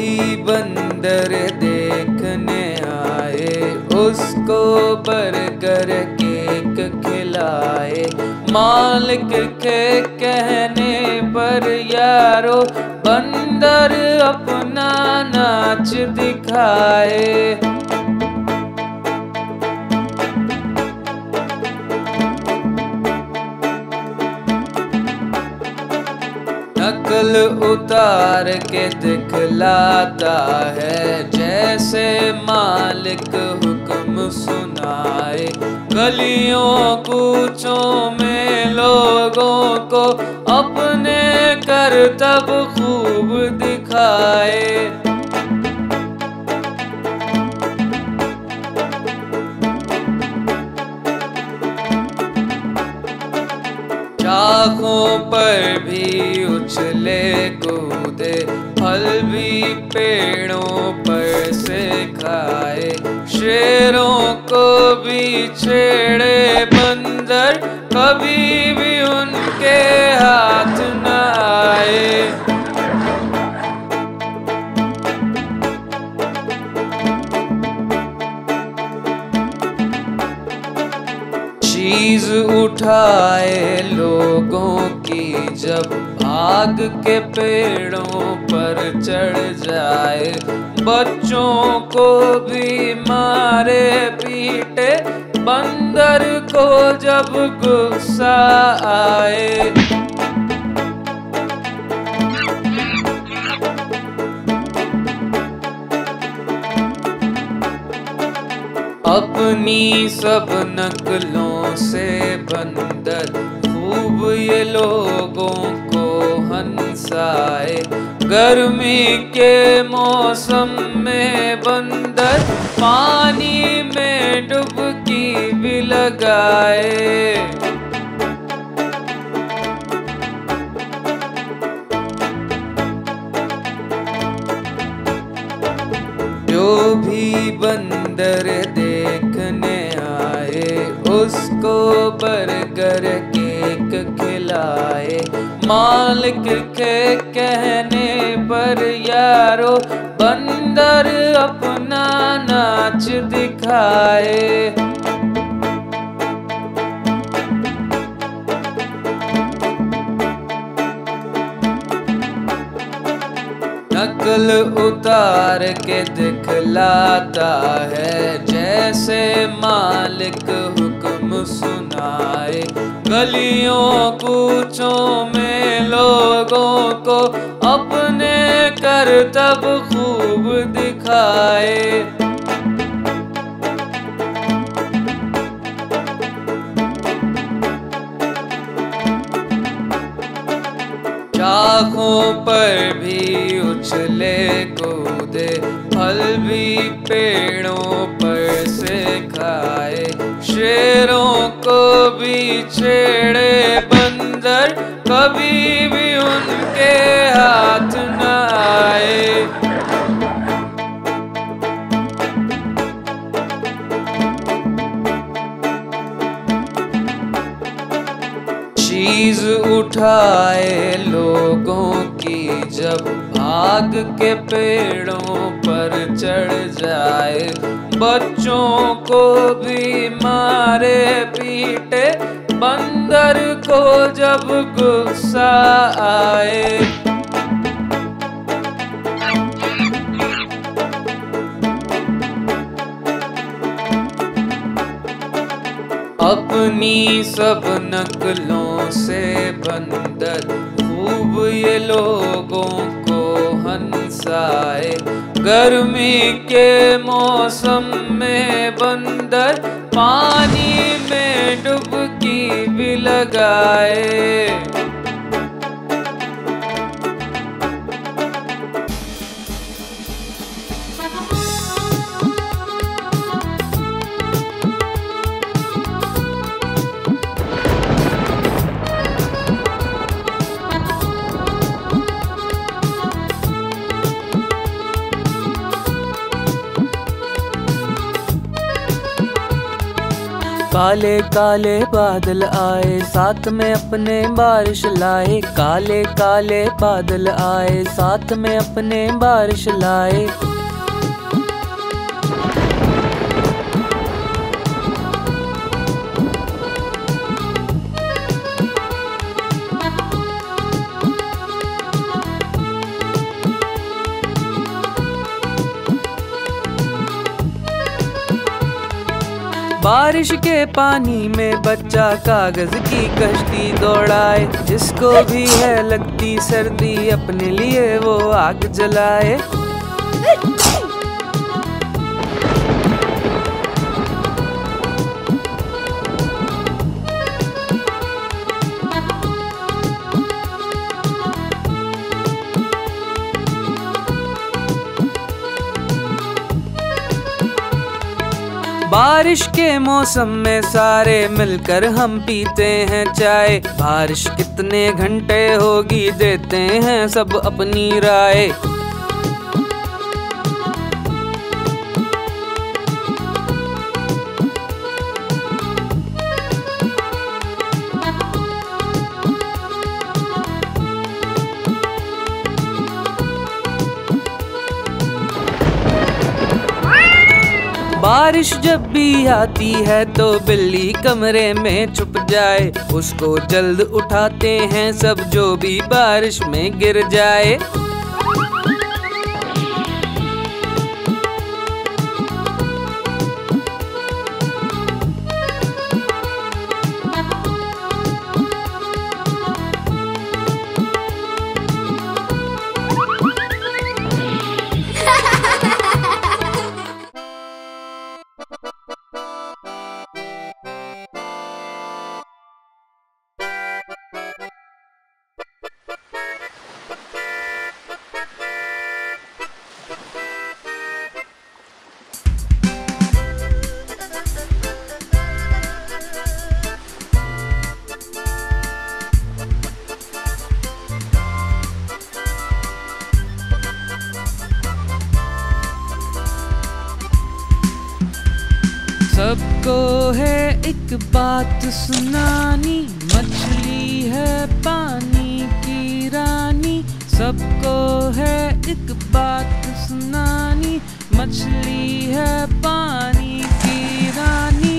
भी बंदर देखने आए, उसको बर्गर केक खिलाए। मालिक के कहने पर यारो बंदर अपना नाच दिखाए। नकल उतार के दिखलाता है, जैसे मालिक हुक्म सुनाए। गलियों कूचों में लोगों को अपने करतब खूब दिखाए। शाखों पर भी उछले कूदे, फल भी पेड़ों पर से खाए। शेरों को भी छेड़े बंदर, कभी भी उनके हाथ न आए। चीज उठाए लोगों की जब भाग के पेड़ों पर चढ़ जाए। बच्चों को भी मारे पीटे, बंदर को जब गुस्सा आए। अपनी सब नकलों से बंदर खूब ये लोगों को हंसाए। गर्मी के मौसम में बंदर पानी में डुबकी भी लगाए। जो भी बंदर देखने आए, उसको बर्गर केक खिलाए। मालिक के कहने पर यारो बंदर अपना नाच दिखाए। नकल उतार के दिखलाता है, जैसे मालिक हुक्म सुनाए। गलियों कूचों में लोगों को अपने करतब खूब दिखाए। शाखों पर भी उछले कूदे, फल भी पेड़ों पर से खाए। शेरों को भी छेड़े बंदर, कभी भी उनके हाथ न आए। चीज उठाए लोगों की जब भाग के पेड़ों पर चढ़ जाए। बच्चों को भी मारे पीटे, बंदर को जब गुस्सा आए। अपनी सब नकलों से बंदर खूब ये लोगों को हंसाए। गर्मी के मौसम में बंदर पानी में डुबकी भी लगाए। काले काले बादल आए, साथ में अपने बारिश लाए। काले काले बादल आए, साथ में अपने बारिश लाए। बारिश के पानी में बच्चा कागज की कश्ती दौड़ाए। जिसको भी है लगती सर्दी, अपने लिए वो आग जलाए। बारिश के मौसम में सारे मिलकर हम पीते हैं चाय। बारिश कितने घंटे होगी, देते हैं सब अपनी राय। बारिश जब भी आती है तो बिल्ली कमरे में छुप जाए। उसको जल्द उठाते हैं सब, जो भी बारिश में गिर जाए। सबको है एक बात सुनानी, मछली है पानी की रानी। सबको है एक बात सुनानी, मछली है पानी की रानी।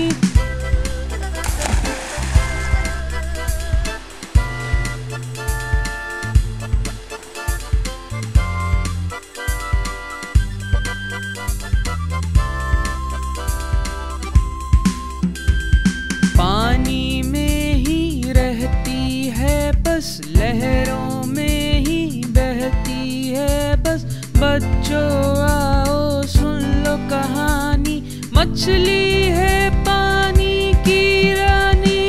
पानी में ही रहती है बस, लहरों में ही बहती है बस। बच्चों आओ सुन लो कहानी, मछली है पानी की रानी।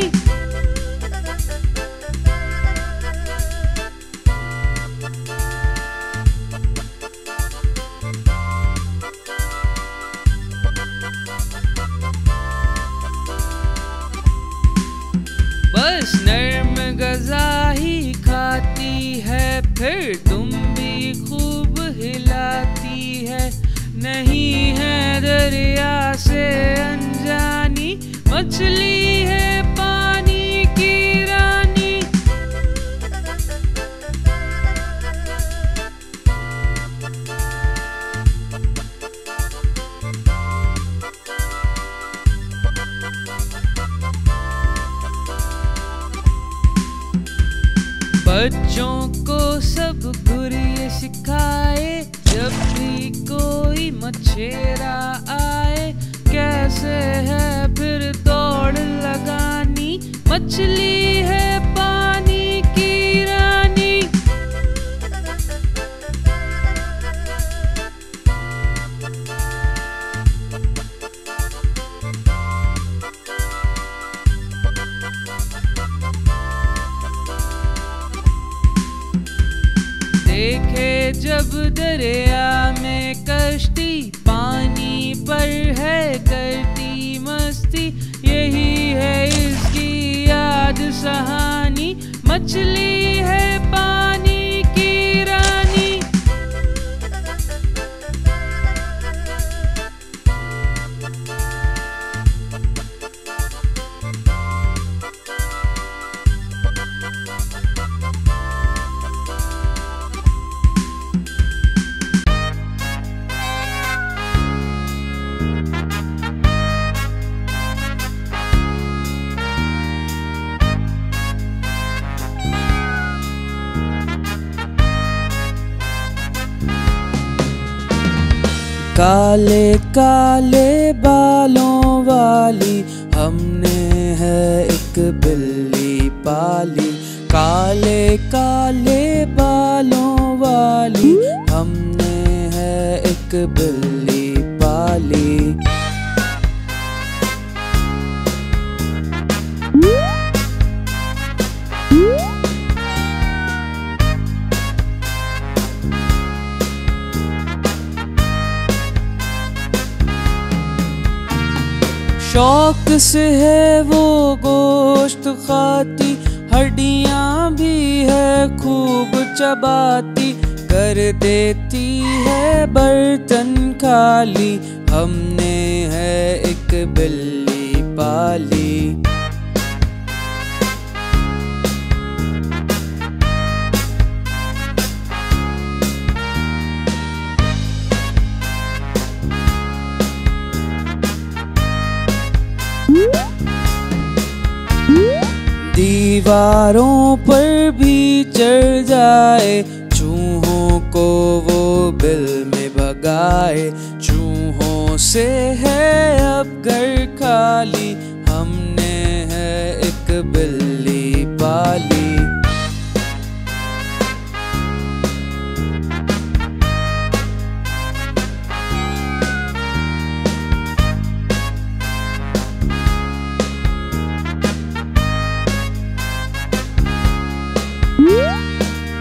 बस नर्म गज़ा ही खाती है, फिर तुम भी खूब हिलाती है। नहीं है दरिया से अनजानी, मछली है पानी की रानी। बच्चों को सब गुर ये सिखाए, जब भी कोई मछेरा आए। कैसे है फिर दौड़ लगानी, मछली है पानी की रानी। देखे जब दरिया में कश्ती, पानी पर है करती मस्ती। यही है इसकी याद सहानी, मछली है पानी की रानी। काले काले बालों वाली हमने है एक बिल्ली पाली। काले काले बालों वाली हमने है एक बिल्ली पाली। शौक से है वो गोश्त खाती, हड्डियाँ भी है खूब चबाती, कर देती है बर्तन खाली। हमने है एक बिल्ली पाली। दीवारों पर भी चढ़ जाए, चूहों को वो बिल में भगाए। चूहों से है अब घर खाली, हमने है एक बिल्ली पाली।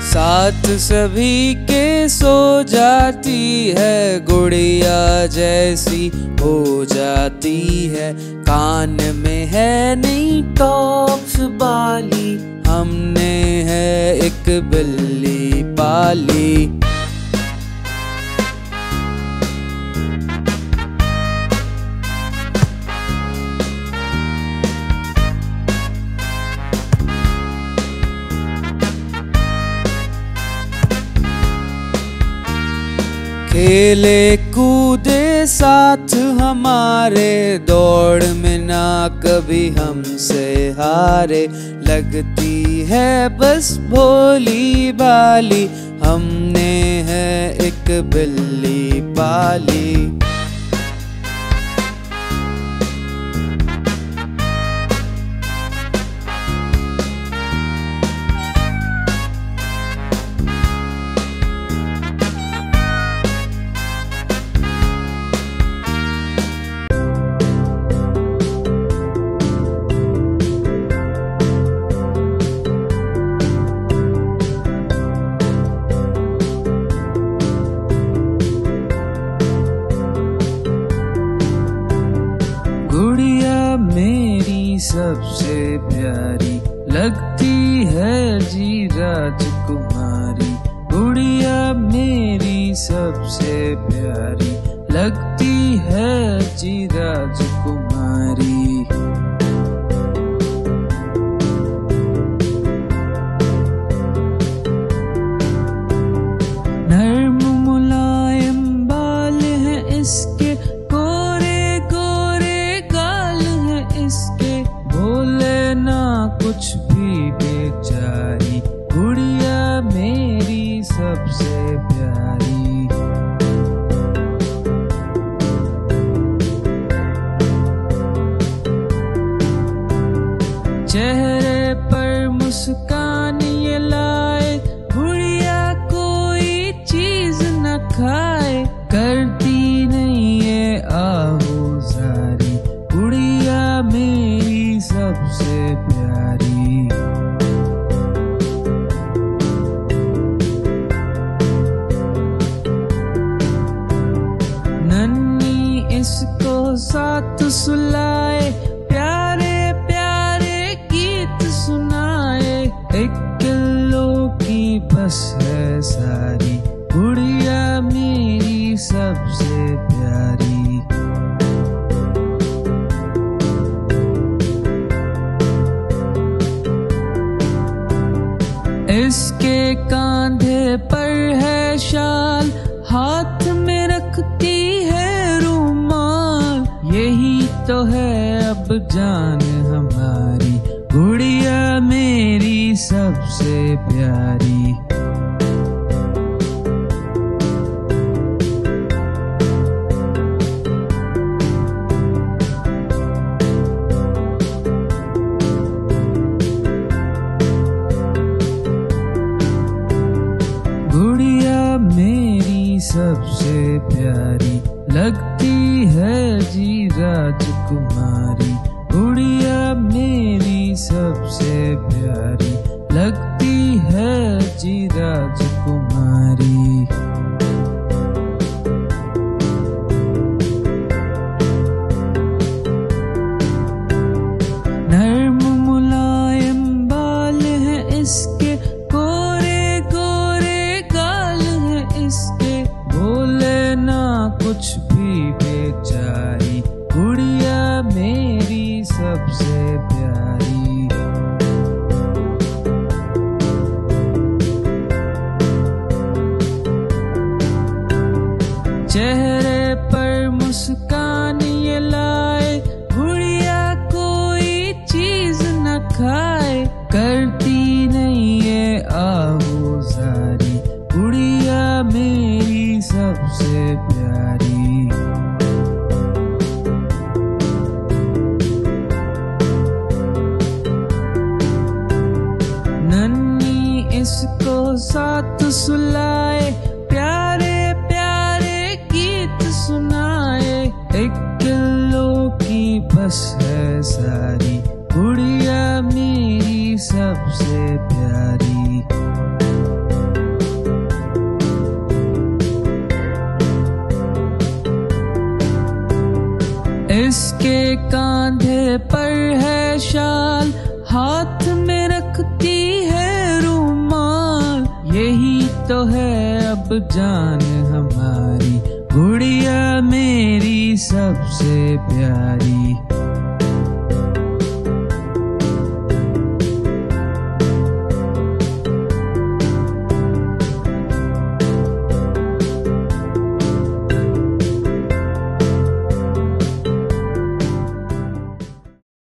साथ सभी के सो जाती है, गुड़िया जैसी हो जाती है। कान में है नई टॉप्स बाली, हमने है एक बिल्ली पाली। खेले कूदे साथ हमारे, दौड़ में ना कभी हमसे हारे। लगती है बस भोली भाली, हमने है एक बिल्ली पाली। गुड़िया मेरी सबसे प्यारी, लगती है जी राजकुमारी। गुड़िया मेरी सबसे प्यारी, लगती है जी राजकुमारी। नर्म मुलायम बाल हैं इसके, कुछ भी बेचारी। गुड़िया मेरी सबसे प्यारी। चेहरे पर मुस्कान ये लाए, गुड़िया कोई चीज न खाए। करती नहीं ये आहुजारी, गुड़िया मेरी सबसे प्यारी। नन्ही इसको साथ सुलाए, प्यारे प्यारे गीत सुनाए। एक किलो की बस है सारी, गुड़िया मेरी सबसे प्यारी। इसके कांधे पर है शाल, हाथ में रखती है रुमाल। यही तो है अब जान हमारी, गुड़िया मेरी सबसे प्यारी। प्यारी लगती है जी राजकुमारी। गुड़िया मेरी सबसे प्यारी लगती है जी राजकुमारी। नर्म मुलायम बाल हैं इसके, गोरे गोरे गाल हैं इसके, बोले ना कुछ भी बेचारी, गुड़िया मेरी सबसे प्यारी। चेहरे पर मुस्कान ये लाए, गुड़िया कोई चीज न खाए, करती नहीं ये आगोजारी, गुड़िया मेरी सबसे प्यारी। नन्ही इसको साथ सुलाए, प्यारे प्यारे गीत सुनाए, एक किलो की बस है सारी, गुड़िया मेरी सबसे प्यारी। इसके कांधे पर है शाल, हाथ में रखती है रुमाल, यही तो है अब जान हमारी, गुड़िया मेरी सबसे प्यारी।